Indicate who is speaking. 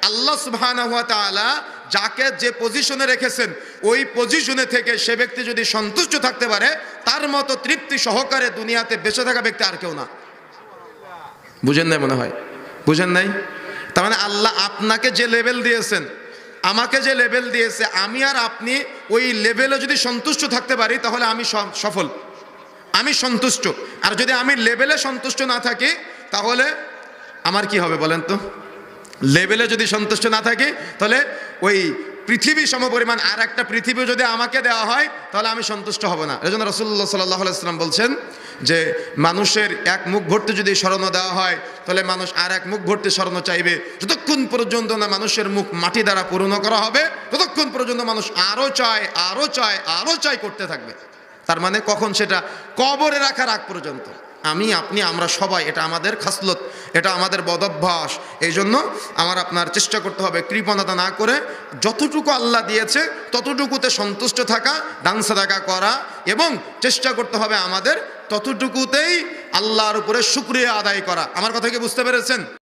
Speaker 1: আল্লাহ সুবহানাহু ওয়া তাআলা যাকে যে পজিশনে রেখেছেন ওই পজিশনে থেকে সে ব্যক্তি যদি সন্তুষ্ট থাকতে পারে, তার মতো তৃপ্তি সহকারে দুনিয়াতে বেঁচে থাকা ব্যক্তি আর কেউ না। বুঝেন নাই মনে হয়? বুঝেন নাই? তার মানে আল্লাহ আপনাকে যে লেভেল দিয়েছেন, আমাকে যে লেভেল দিয়েছে, আমি আর আপনি ওই লেভেলে যদি সন্তুষ্ট থাকতে পারি তাহলে আমি সফল, আমি সন্তুষ্ট। আর যদি আমি লেভেলে সন্তুষ্ট না থাকি তাহলে আমার কি হবে বলেন তো? লেভেলে যদি সন্তুষ্ট না থাকি তাহলে ওই পৃথিবী সমপরিমাণ আর একটা পৃথিবী যদি আমাকে দেওয়া হয় তাহলে আমি সন্তুষ্ট হব না। এজন্য রাসূলুল্লাহ সাল্লাল্লাহু আলাইহি ওয়াসাল্লাম বলছেন যে মানুষের এক মুখ ভর্তি যদি স্বর্ণ দেওয়া হয় তাহলে মানুষ আর এক মুখ ভর্তি স্বর্ণ চাইবে। যতক্ষণ পর্যন্ত না মানুষের মুখ মাটি দ্বারা পূর্ণ করা হবে ততক্ষণ পর্যন্ত মানুষ আরও চায়, আরও চায়, আরও চায় করতে থাকবে। তার মানে কখন? সেটা কবরে রাখার আগ পর্যন্ত। আমি, আপনি, আমরা সবাই, এটা আমাদের খাসলত, এটা আমাদের বদভ্যাস। এই জন্য আমার আপনার চেষ্টা করতে হবে কৃপণতা না করে যতটুকু আল্লাহ দিয়েছে ততটুকুতে সন্তুষ্ট থাকা, দান সাদাকা করা, এবং চেষ্টা করতে হবে আমাদের ততটুকুতেই আল্লাহর উপরে শুকরিয়া আদায় করা। আমার কথা কি বুঝতে পেরেছেন?